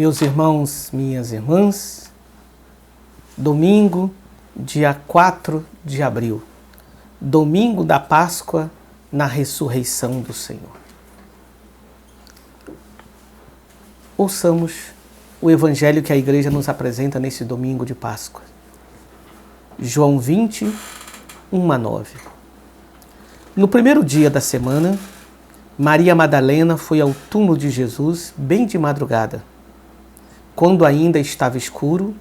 Meus irmãos, minhas irmãs, domingo, dia 4 de abril, domingo da Páscoa na ressurreição do Senhor. Ouçamos o evangelho que a igreja nos apresenta nesse domingo de Páscoa. João 20, 1 a 9. No primeiro dia da semana, Maria Madalena foi ao túmulo de Jesus bem de madrugada, quando ainda estava escuro,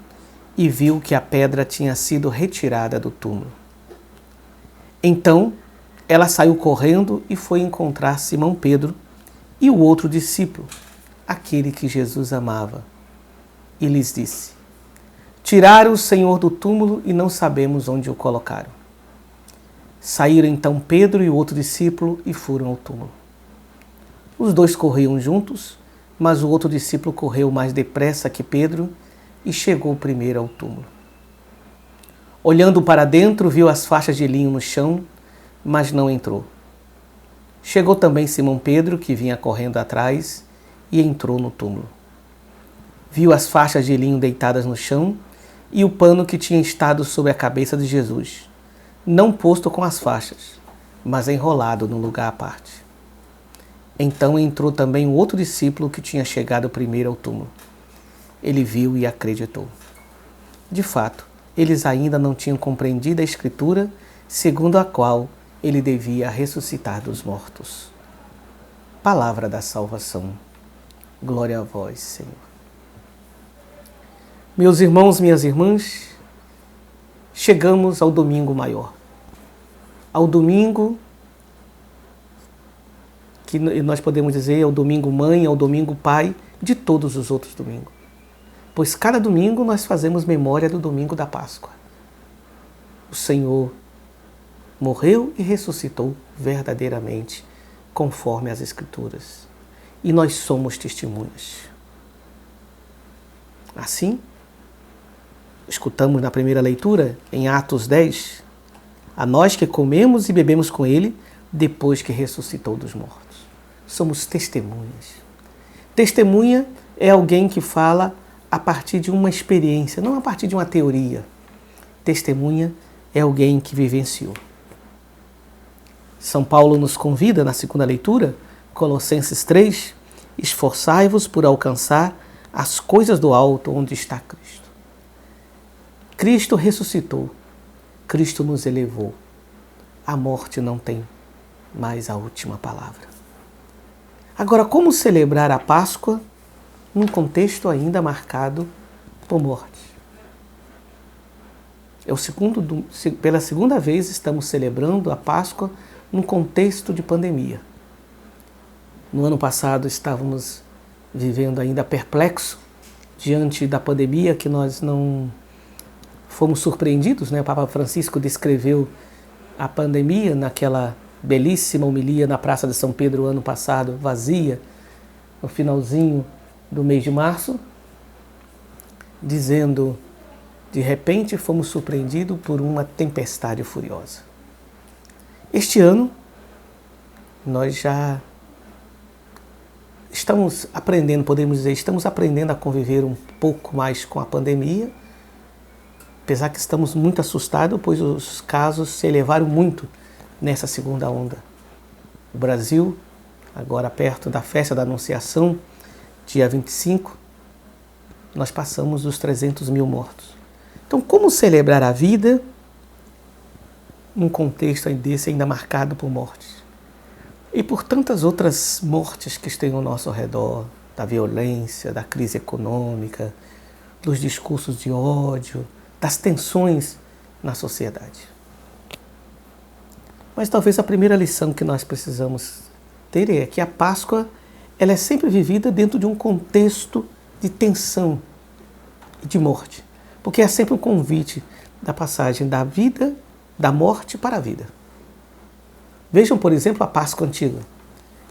e viu que a pedra tinha sido retirada do túmulo. Então, ela saiu correndo e foi encontrar Simão Pedro e o outro discípulo, aquele que Jesus amava, e lhes disse: Tiraram o Senhor do túmulo e não sabemos onde o colocaram. Saíram então Pedro e o outro discípulo e foram ao túmulo. Os dois corriam juntos, mas o outro discípulo correu mais depressa que Pedro e chegou primeiro ao túmulo. Olhando para dentro, viu as faixas de linho no chão, mas não entrou. Chegou também Simão Pedro, que vinha correndo atrás, e entrou no túmulo. Viu as faixas de linho deitadas no chão e o pano que tinha estado sobre a cabeça de Jesus, não posto com as faixas, mas enrolado num lugar à parte. Então entrou também o outro discípulo que tinha chegado primeiro ao túmulo. Ele viu e acreditou. De fato, eles ainda não tinham compreendido a Escritura, segundo a qual ele devia ressuscitar dos mortos. Palavra da salvação. Glória a vós, Senhor. Meus irmãos, minhas irmãs, chegamos ao domingo maior. Ao domingo que nós podemos dizer é o domingo mãe, é o domingo pai de todos os outros domingos. Pois cada domingo nós fazemos memória do domingo da Páscoa. O Senhor morreu e ressuscitou verdadeiramente, conforme as Escrituras. E nós somos testemunhas. Assim, escutamos na primeira leitura, em Atos 10, a nós que comemos e bebemos com Ele, depois que ressuscitou dos mortos. Somos testemunhas. Testemunha é alguém que fala a partir de uma experiência, não a partir de uma teoria. Testemunha é alguém que vivenciou. São Paulo nos convida, na segunda leitura, Colossenses 3, esforçai-vos por alcançar as coisas do alto onde está Cristo. Cristo ressuscitou. Cristo nos elevou. A morte não tem mais a última palavra. Agora, como celebrar a Páscoa num contexto ainda marcado por morte? Pela segunda vez estamos celebrando a Páscoa num contexto de pandemia. No ano passado estávamos vivendo ainda perplexo diante da pandemia, que nós não fomos surpreendidos, né? O Papa Francisco descreveu a pandemia naquela belíssima homilia na Praça de São Pedro ano passado, vazia, no finalzinho do mês de março, dizendo: de repente fomos surpreendidos por uma tempestade furiosa. Este ano, nós já estamos aprendendo, podemos dizer, estamos aprendendo a conviver um pouco mais com a pandemia, apesar que estamos muito assustados, pois os casos se elevaram muito nessa segunda onda. O Brasil, agora perto da festa da Anunciação, dia 25, nós passamos dos 300 mil mortos. Então, como celebrar a vida num contexto desse ainda marcado por mortes? E por tantas outras mortes que estão ao nosso redor, da violência, da crise econômica, dos discursos de ódio, das tensões na sociedade. Mas talvez a primeira lição que nós precisamos ter é que a Páscoa ela é sempre vivida dentro de um contexto de tensão e de morte. Porque é sempre um convite da passagem da vida, da morte para a vida. Vejam, por exemplo, a Páscoa antiga.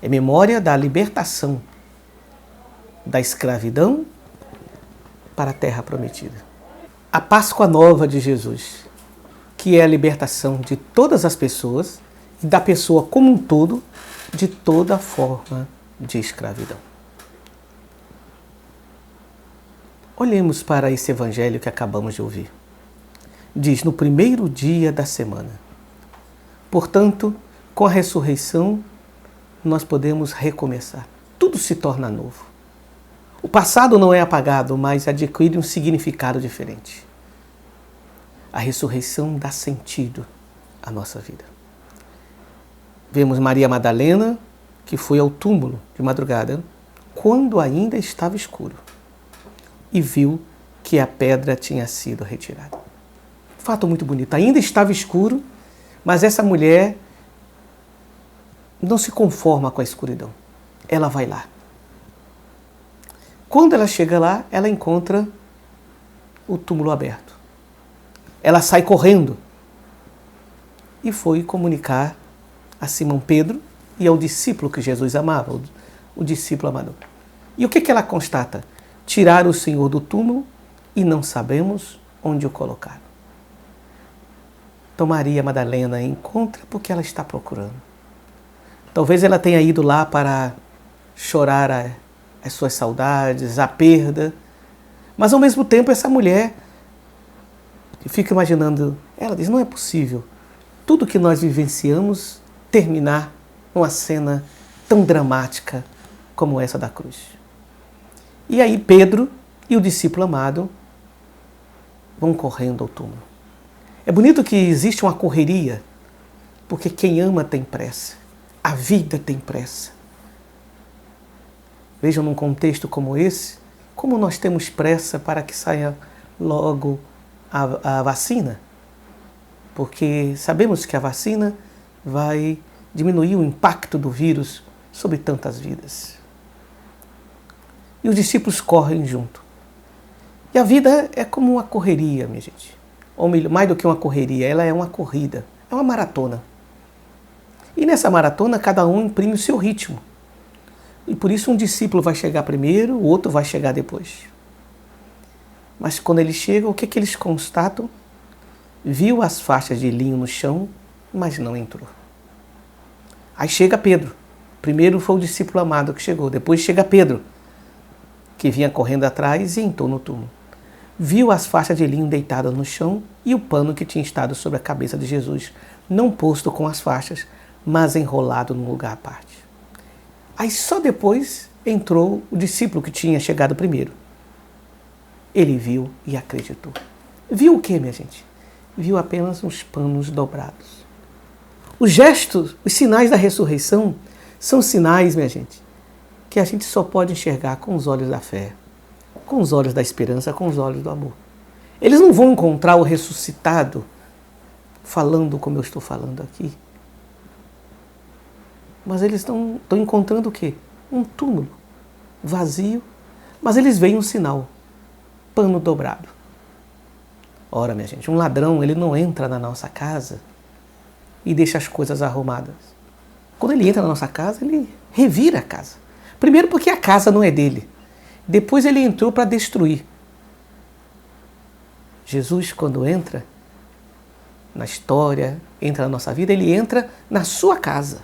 É memória da libertação da escravidão para a terra prometida. A Páscoa nova de Jesus, que é a libertação de todas as pessoas e da pessoa como um todo de toda forma de escravidão. Olhemos para esse evangelho que acabamos de ouvir. Diz, no primeiro dia da semana. Portanto, com a ressurreição, nós podemos recomeçar. Tudo se torna novo. O passado não é apagado, mas adquire um significado diferente. A ressurreição dá sentido à nossa vida. Vemos Maria Madalena, que foi ao túmulo de madrugada, quando ainda estava escuro, e viu que a pedra tinha sido retirada. Fato muito bonito. Ainda estava escuro, mas essa mulher não se conforma com a escuridão. Ela vai lá. Quando ela chega lá, ela encontra o túmulo aberto. Ela sai correndo e foi comunicar a Simão Pedro e ao discípulo que Jesus amava, o discípulo amado. E o que ela constata? Tiraram o Senhor do túmulo e não sabemos onde o colocaram. Então Maria Madalena encontra porque ela está procurando. Talvez ela tenha ido lá para chorar as suas saudades, a perda. Mas ao mesmo tempo essa mulher fica imaginando, ela diz, não é possível tudo que nós vivenciamos terminar numa cena tão dramática como essa da cruz. E aí Pedro e o discípulo amado vão correndo ao túmulo. É bonito que existe uma correria, porque quem ama tem pressa. A vida tem pressa. Vejam, num contexto como esse, como nós temos pressa para que saia logo a vacina. Porque sabemos que a vacina vai diminuir o impacto do vírus sobre tantas vidas. E os discípulos correm junto. E a vida é como uma correria, minha gente. Ou melhor, mais do que uma correria, ela é uma corrida, é uma maratona. E nessa maratona, cada um imprime o seu ritmo. E por isso um discípulo vai chegar primeiro, o outro vai chegar depois. Mas quando eles chegam, o que eles constatam? Viu as faixas de linho no chão, mas não entrou. Aí chega Pedro. Primeiro foi o discípulo amado que chegou, depois chega Pedro, que vinha correndo atrás e entrou no túmulo. Viu as faixas de linho deitadas no chão e o pano que tinha estado sobre a cabeça de Jesus, não posto com as faixas, mas enrolado num lugar à parte. Aí só depois entrou o discípulo que tinha chegado primeiro. Ele viu e acreditou. Viu o que, minha gente? Viu apenas uns panos dobrados. Os gestos, os sinais da ressurreição são sinais, minha gente, que a gente só pode enxergar com os olhos da fé, com os olhos da esperança, com os olhos do amor. Eles não vão encontrar o ressuscitado falando como eu estou falando aqui. Mas eles estão encontrando o quê? Um túmulo vazio, mas eles veem um sinal, pano dobrado. Ora, minha gente, um ladrão, ele não entra na nossa casa e deixa as coisas arrumadas. Quando ele entra na nossa casa, ele revira a casa. Primeiro porque a casa não é dele. Depois ele entrou para destruir. Jesus, quando entra na história, entra na nossa vida, ele entra na sua casa.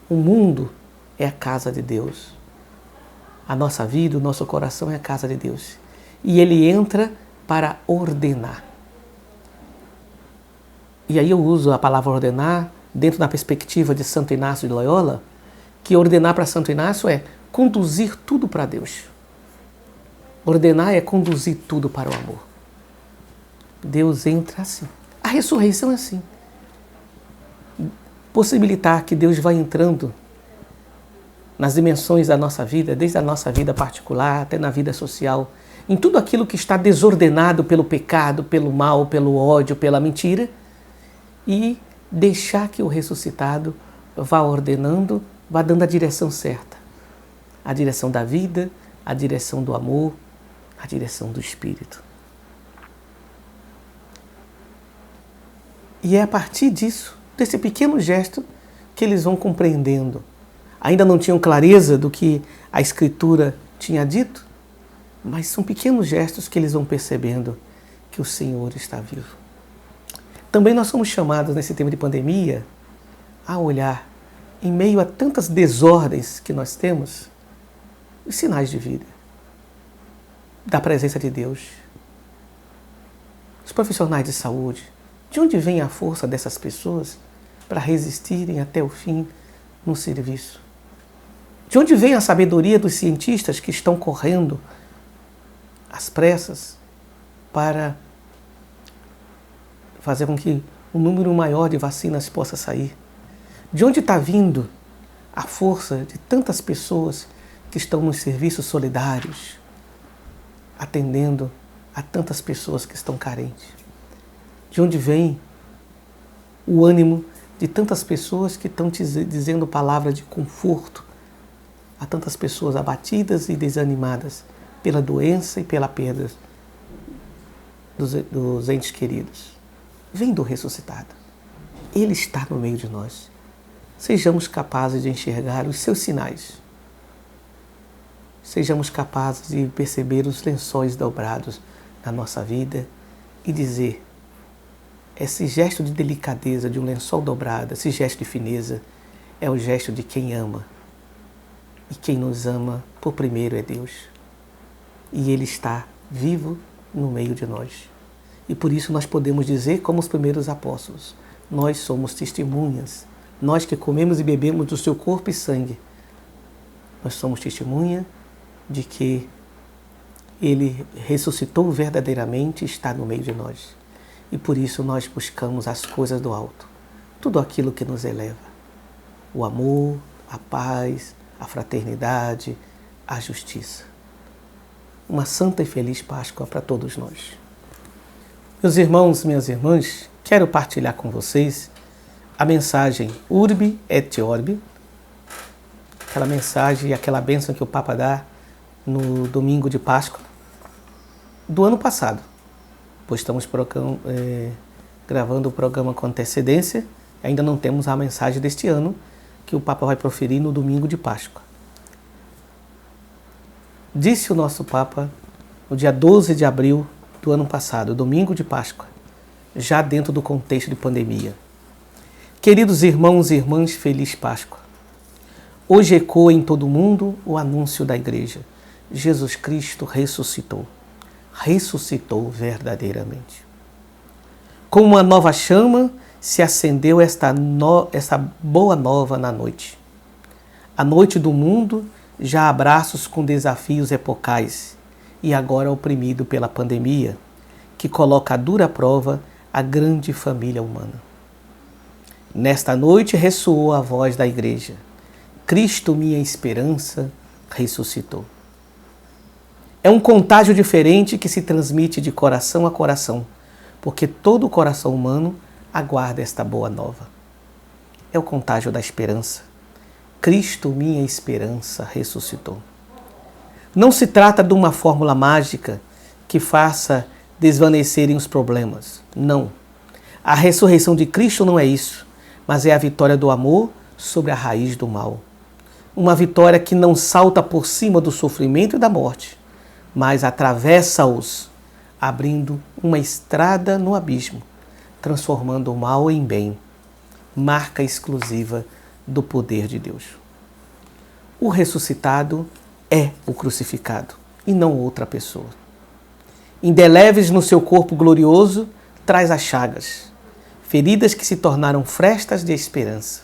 O mundo é a casa de Deus. A nossa vida, o nosso coração é a casa de Deus. E ele entra para ordenar. E aí eu uso a palavra ordenar dentro da perspectiva de Santo Inácio de Loyola, que ordenar para Santo Inácio é conduzir tudo para Deus. Ordenar é conduzir tudo para o amor. Deus entra assim. A ressurreição é assim. Possibilitar que Deus vá entrando nas dimensões da nossa vida, desde a nossa vida particular até na vida social, em tudo aquilo que está desordenado pelo pecado, pelo mal, pelo ódio, pela mentira, e deixar que o ressuscitado vá ordenando, vá dando a direção certa. A direção da vida, a direção do amor, a direção do Espírito. E é a partir disso, desse pequeno gesto, que eles vão compreendendo. Ainda não tinham clareza do que a Escritura tinha dito, mas são pequenos gestos que eles vão percebendo que o Senhor está vivo. Também nós somos chamados, nesse tempo de pandemia, a olhar, em meio a tantas desordens que nós temos, os sinais de vida. da presença de Deus. Os profissionais de saúde, de onde vem a força dessas pessoas para resistirem até o fim no serviço? De onde vem a sabedoria dos cientistas que estão correndo às pressas para fazer com que um número maior de vacinas possa sair? De onde está vindo a força de tantas pessoas que estão nos serviços solidários, atendendo a tantas pessoas que estão carentes? De onde vem o ânimo de tantas pessoas que estão dizendo palavras de conforto a tantas pessoas abatidas e desanimadas pela doença e pela perda dos entes queridos? Vem do ressuscitado. Ele está no meio de nós. Sejamos capazes de enxergar os seus sinais. Sejamos capazes de perceber os lençóis dobrados na nossa vida e dizer: esse gesto de delicadeza de um lençol dobrado, esse gesto de fineza, é o gesto de quem ama. E quem nos ama por primeiro é Deus. E Ele está vivo no meio de nós. E por isso nós podemos dizer, como os primeiros apóstolos: nós somos testemunhas. Nós que comemos e bebemos do seu corpo e sangue, nós somos testemunha de que Ele ressuscitou verdadeiramente e está no meio de nós. E por isso nós buscamos as coisas do alto, tudo aquilo que nos eleva. O amor, a paz, a fraternidade, a justiça. Uma santa e feliz Páscoa para todos nós. Meus irmãos, minhas irmãs, quero partilhar com vocês a mensagem Urbi et Orbi, aquela mensagem e aquela bênção que o Papa dá no domingo de Páscoa do ano passado, pois estamos gravando o programa com antecedência, ainda não temos a mensagem deste ano que o Papa vai proferir no domingo de Páscoa. Disse o nosso Papa no dia 12 de abril do ano passado, domingo de Páscoa, já dentro do contexto de pandemia: queridos irmãos e irmãs, feliz Páscoa. Hoje ecoa em todo o mundo o anúncio da Igreja: Jesus Cristo ressuscitou. Ressuscitou verdadeiramente. Como uma nova chama, se acendeu esta boa nova na noite. A noite do mundo já há braços com desafios epocais e agora oprimido pela pandemia, que coloca à dura prova a grande família humana. Nesta noite ressoou a voz da Igreja: Cristo, minha esperança, ressuscitou. É um contágio diferente que se transmite de coração a coração, porque todo o coração humano aguarda esta boa nova. É o contágio da esperança. Cristo, minha esperança, ressuscitou. Não se trata de uma fórmula mágica que faça desvanecerem os problemas. Não. A ressurreição de Cristo não é isso, mas é a vitória do amor sobre a raiz do mal. Uma vitória que não salta por cima do sofrimento e da morte, mas atravessa-os, abrindo uma estrada no abismo, transformando o mal em bem, marca exclusiva do poder de Deus. O ressuscitado é o crucificado e não outra pessoa. Indeléveis no seu corpo glorioso, traz as chagas, feridas que se tornaram frestas de esperança.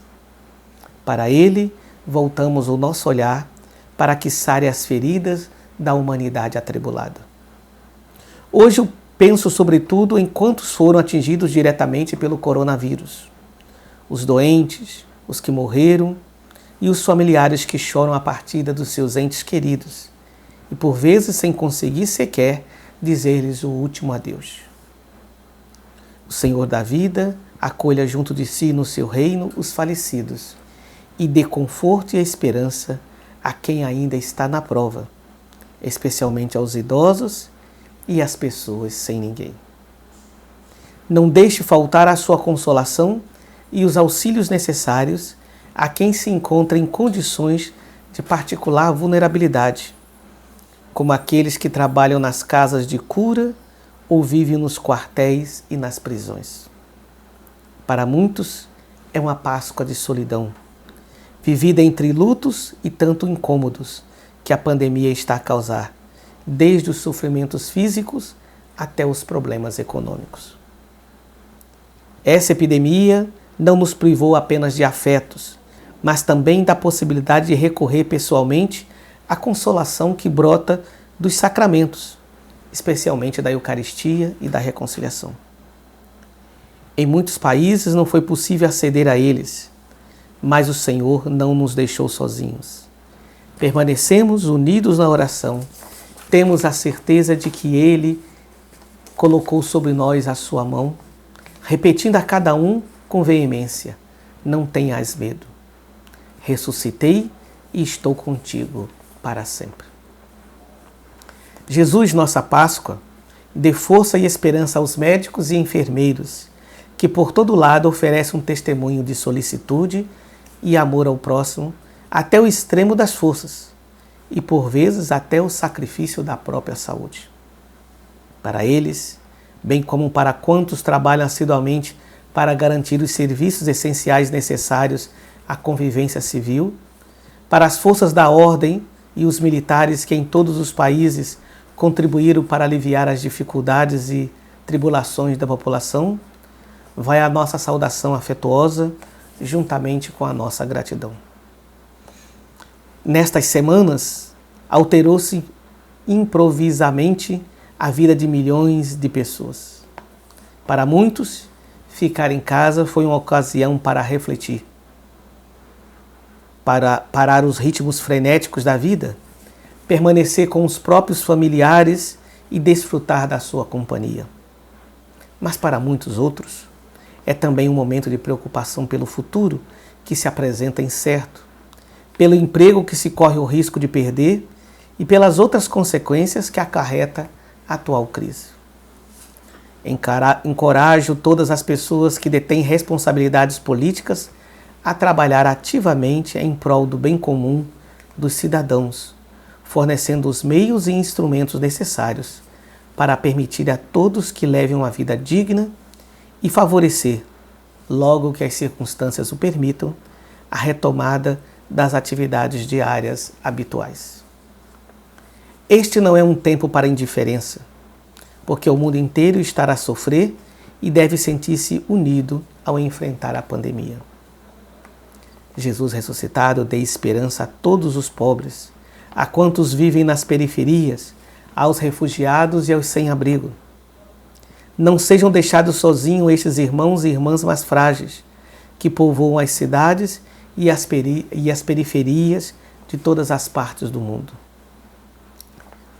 Para ele, voltamos o nosso olhar para que sare as feridas da humanidade atribulada. Hoje eu penso sobretudo em quantos foram atingidos diretamente pelo coronavírus. Os doentes, os que morreram e os familiares que choram a partida dos seus entes queridos e por vezes sem conseguir sequer dizer-lhes o último adeus. O Senhor da vida acolha junto de si no seu reino os falecidos e dê conforto e esperança a quem ainda está na prova, especialmente aos idosos e às pessoas sem ninguém. Não deixe faltar a sua consolação e os auxílios necessários a quem se encontra em condições de particular vulnerabilidade, como aqueles que trabalham nas casas de cura ou vivem nos quartéis e nas prisões. Para muitos, é uma Páscoa de solidão, vivida entre lutos e tanto incômodos que a pandemia está a causar, desde os sofrimentos físicos até os problemas econômicos. Essa epidemia não nos privou apenas de afetos, mas também da possibilidade de recorrer pessoalmente à consolação que brota dos sacramentos, especialmente da Eucaristia e da reconciliação. Em muitos países não foi possível aceder a eles, mas o Senhor não nos deixou sozinhos. Permanecemos unidos na oração, temos a certeza de que Ele colocou sobre nós a sua mão, repetindo a cada um com veemência: não tenhas medo. Ressuscitei e estou contigo para sempre. Jesus, nossa Páscoa, dê força e esperança aos médicos e enfermeiros, que por todo lado oferecem um testemunho de solicitude e amor ao próximo, até o extremo das forças, e por vezes até o sacrifício da própria saúde. Para eles, bem como para quantos trabalham assiduamente para garantir os serviços essenciais necessários à convivência civil, para as forças da ordem e os militares que em todos os países contribuíram para aliviar as dificuldades e tribulações da população, vai a nossa saudação afetuosa, juntamente com a nossa gratidão. Nestas semanas, alterou-se improvisamente a vida de milhões de pessoas. Para muitos, ficar em casa foi uma ocasião para refletir, para parar os ritmos frenéticos da vida, permanecer com os próprios familiares e desfrutar da sua companhia. Mas para muitos outros, é também um momento de preocupação pelo futuro que se apresenta incerto, pelo emprego que se corre o risco de perder e pelas outras consequências que acarreta a atual crise. Encorajo todas as pessoas que detêm responsabilidades políticas a trabalhar ativamente em prol do bem comum dos cidadãos, fornecendo os meios e instrumentos necessários para permitir a todos que levem uma vida digna e favorecer, logo que as circunstâncias o permitam, a retomada das atividades diárias habituais. Este não é um tempo para indiferença, porque o mundo inteiro estará a sofrer e deve sentir-se unido ao enfrentar a pandemia. Jesus ressuscitado dê esperança a todos os pobres, a quantos vivem nas periferias, aos refugiados e aos sem-abrigo. Não sejam deixados sozinhos estes irmãos e irmãs mais frágeis, que povoam as cidades e as periferias de todas as partes do mundo.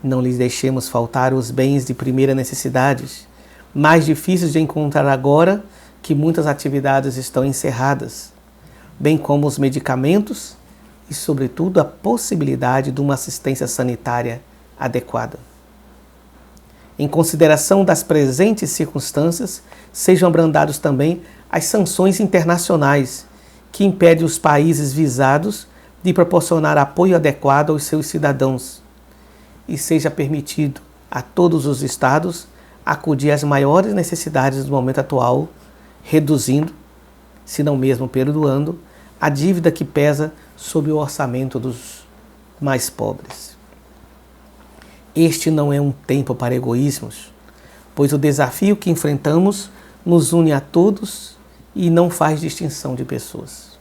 Não lhes deixemos faltar os bens de primeira necessidade, mais difíceis de encontrar agora que muitas atividades estão encerradas, bem como os medicamentos e, sobretudo, a possibilidade de uma assistência sanitária adequada. Em consideração das presentes circunstâncias, sejam brandados também as sanções internacionais que impedem os países visados de proporcionar apoio adequado aos seus cidadãos e seja permitido a todos os estados acudir às maiores necessidades do momento atual, reduzindo, se não mesmo perdoando, a dívida que pesa sobre o orçamento dos mais pobres. Este não é um tempo para egoísmos, pois o desafio que enfrentamos nos une a todos e não faz distinção de pessoas.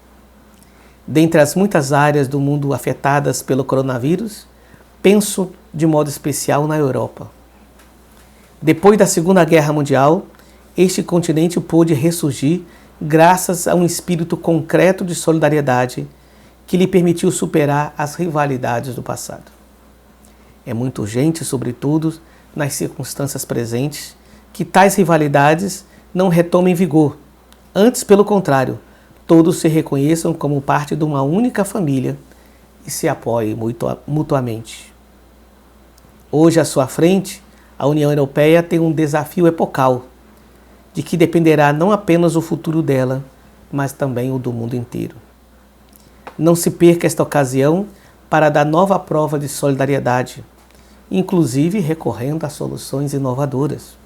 Dentre as muitas áreas do mundo afetadas pelo coronavírus, penso de modo especial na Europa. Depois da Segunda Guerra Mundial, este continente pôde ressurgir graças a um espírito concreto de solidariedade que lhe permitiu superar as rivalidades do passado. É muito urgente, sobretudo nas circunstâncias presentes, que tais rivalidades não retomem vigor. Antes, pelo contrário, todos se reconheçam como parte de uma única família e se apoiem mutuamente. Hoje, à sua frente, a União Europeia tem um desafio epocal, de que dependerá não apenas o futuro dela, mas também o do mundo inteiro. Não se perca esta ocasião para dar nova prova de solidariedade, inclusive recorrendo a soluções inovadoras.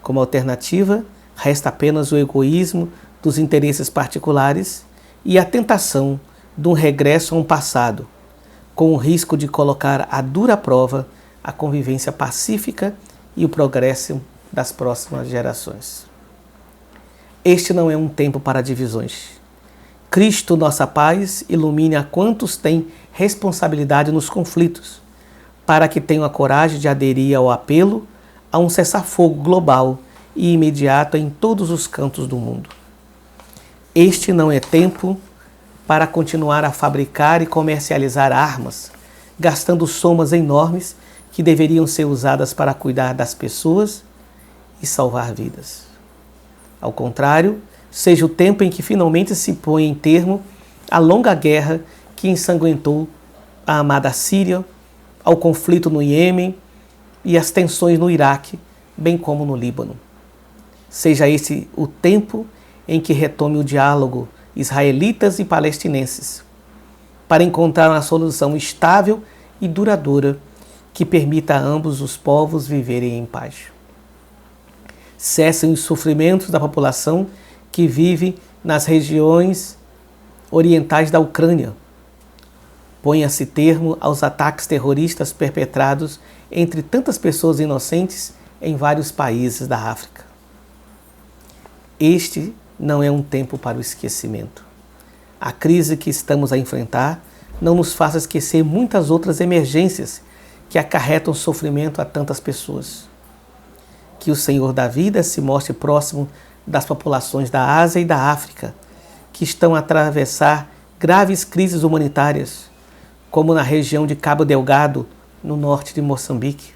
Como alternativa, resta apenas o egoísmo dos interesses particulares e a tentação de um regresso a um passado, com o risco de colocar à dura prova a convivência pacífica e o progresso das próximas gerações. Este não é um tempo para divisões. Cristo, nossa paz, ilumine a quantos têm responsabilidade nos conflitos, para que tenham a coragem de aderir ao apelo a um cessar-fogo global e imediato em todos os cantos do mundo. Este não é tempo para continuar a fabricar e comercializar armas, gastando somas enormes que deveriam ser usadas para cuidar das pessoas e salvar vidas. Ao contrário, seja o tempo em que finalmente se põe em termo a longa guerra que ensanguentou a amada Síria, ao conflito no Iêmen e as tensões no Iraque, bem como no Líbano. Seja esse o tempo em que retome o diálogo israelitas e palestinenses, para encontrar uma solução estável e duradoura que permita a ambos os povos viverem em paz. Cessem os sofrimentos da população que vive nas regiões orientais da Ucrânia. Ponha-se termo aos ataques terroristas perpetrados entre tantas pessoas inocentes em vários países da África. Este não é um tempo para o esquecimento. A crise que estamos a enfrentar não nos faça esquecer muitas outras emergências que acarretam sofrimento a tantas pessoas. Que o Senhor da vida se mostre próximo das populações da Ásia e da África, que estão a atravessar graves crises humanitárias, como na região de Cabo Delgado, no norte de Moçambique.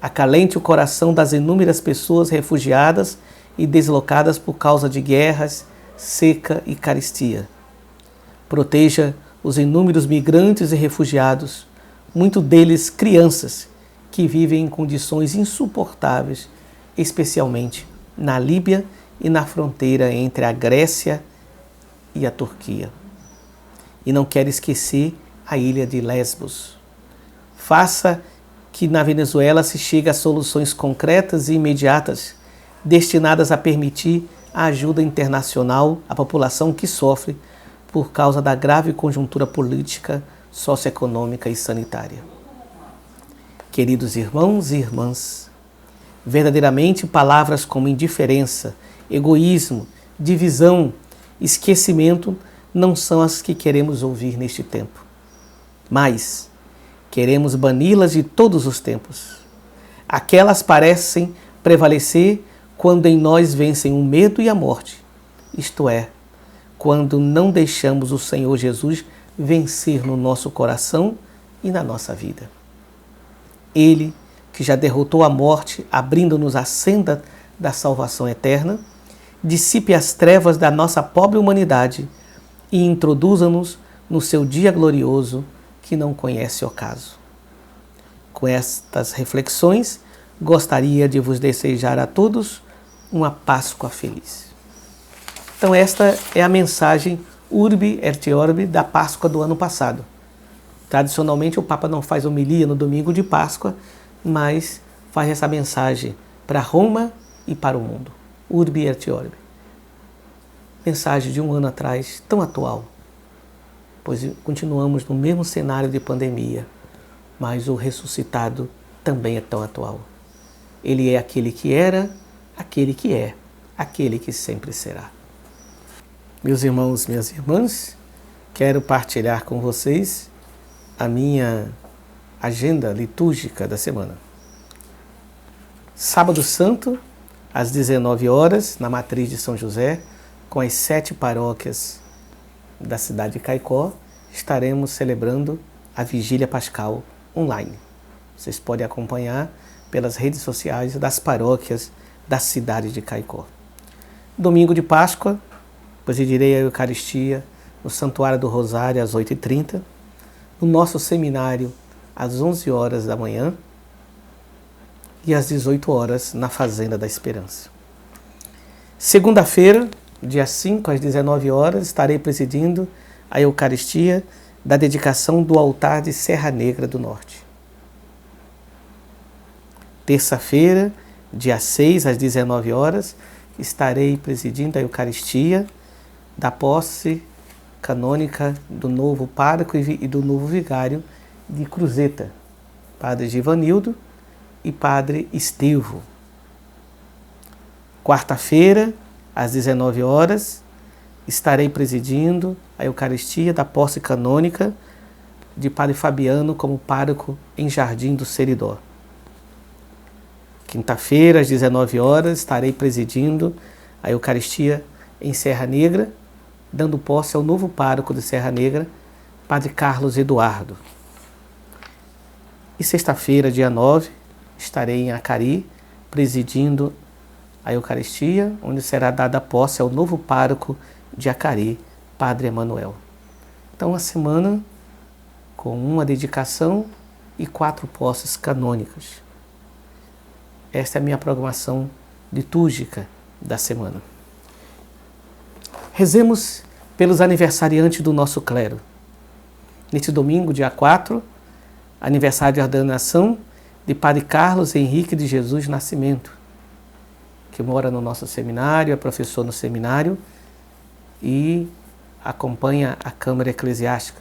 Acalente o coração das inúmeras pessoas refugiadas e deslocadas por causa de guerras, seca e carestia. Proteja os inúmeros migrantes e refugiados, muitos deles crianças, que vivem em condições insuportáveis, especialmente na Líbia e na fronteira entre a Grécia e a Turquia. E não quero esquecer a ilha de Lesbos. Faça que na Venezuela se chegue a soluções concretas e imediatas, destinadas a permitir a ajuda internacional à população que sofre por causa da grave conjuntura política, socioeconômica e sanitária. Queridos irmãos e irmãs, verdadeiramente palavras como indiferença, egoísmo, divisão, esquecimento não são as que queremos ouvir neste tempo. Mas queremos bani-las de todos os tempos. Aquelas parecem prevalecer quando em nós vencem o medo e a morte, isto é, quando não deixamos o Senhor Jesus vencer no nosso coração e na nossa vida. Ele, que já derrotou a morte, abrindo-nos a senda da salvação eterna, dissipe as trevas da nossa pobre humanidade e introduza-nos no seu dia glorioso que não conhece ocaso. Com estas reflexões, gostaria de vos desejar a todos uma Páscoa feliz. Então esta é a mensagem Urbi et Orbi da Páscoa do ano passado. Tradicionalmente o Papa não faz homilia no domingo de Páscoa, mas faz essa mensagem para Roma e para o mundo. Urbi et Orbi. Mensagem de um ano atrás, tão atual, pois continuamos no mesmo cenário de pandemia, mas o ressuscitado também é tão atual. Ele é aquele que era, aquele que é, aquele que sempre será. Meus irmãos, minhas irmãs, quero partilhar com vocês a minha agenda litúrgica da semana. Sábado Santo, às 19 horas, na Matriz de São José, com as 7 paróquias da cidade de Caicó, estaremos celebrando a Vigília Pascal online. Vocês podem acompanhar pelas redes sociais das paróquias da cidade de Caicó. Domingo de Páscoa, presidirei a Eucaristia no Santuário do Rosário às 8h30, no nosso seminário às 11 horas da manhã e às 18 horas na Fazenda da Esperança. Segunda-feira, dia 5, às 19 horas, estarei presidindo a Eucaristia da dedicação do altar de Serra Negra do Norte. Terça-feira, dia 6, às 19 horas, estarei presidindo a Eucaristia da posse canônica do novo pároco e do novo vigário de Cruzeta. Padre Givanildo e Padre Estevo. Quarta-feira, às 19 horas, estarei presidindo a Eucaristia da posse canônica de Padre Fabiano como pároco em Jardim do Seridó. Quinta-feira, às 19 horas, estarei presidindo a Eucaristia em Serra Negra, dando posse ao novo pároco de Serra Negra, Padre Carlos Eduardo. E sexta-feira, dia 9, estarei em Acari, presidindo a Eucaristia, onde será dada posse ao novo pároco de Acari, Padre Emanuel. Então, uma semana com uma dedicação e 4 posses canônicas. Esta é a minha programação litúrgica da semana. Rezemos pelos aniversariantes do nosso clero. Neste domingo, dia 4, aniversário de ordenação de Padre Carlos Henrique de Jesus Nascimento, que mora no nosso seminário, é professor no seminário e acompanha a Câmara Eclesiástica.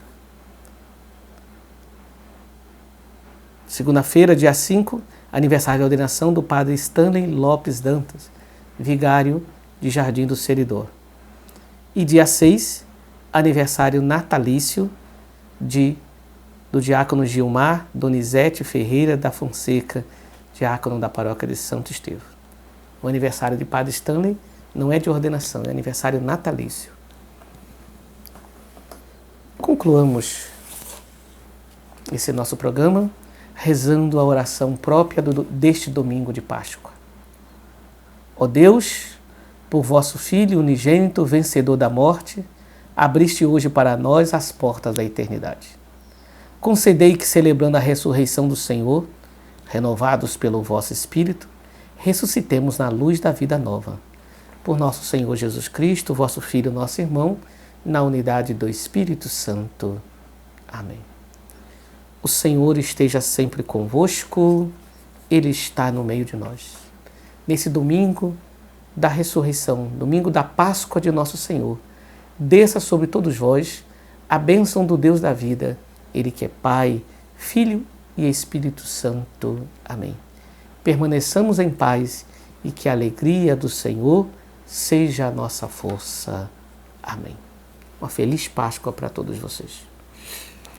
Segunda-feira, dia 5, aniversário de ordenação do Padre Stanley Lopes Dantas, vigário de Jardim do Seridó. E dia 6, aniversário natalício do diácono Gilmar Donizete Ferreira da Fonseca, diácono da paróquia de Santo Estevão. O aniversário de Padre Stanley não é de ordenação, é aniversário natalício. Concluamos esse nosso programa rezando a oração própria deste domingo de Páscoa. Ó Deus, por vosso Filho unigênito, vencedor da morte, abriste hoje para nós as portas da eternidade. Concedei que, celebrando a ressurreição do Senhor, renovados pelo vosso Espírito, ressuscitemos na luz da vida nova. Por nosso Senhor Jesus Cristo, vosso Filho, nosso irmão, na unidade do Espírito Santo. Amém. O Senhor esteja sempre convosco, Ele está no meio de nós. Nesse domingo da ressurreição, domingo da Páscoa de nosso Senhor, desça sobre todos vós a bênção do Deus da vida, Ele que é Pai, Filho e Espírito Santo. Amém. Permaneçamos em paz e que a alegria do Senhor seja a nossa força. Amém. Uma feliz Páscoa para todos vocês.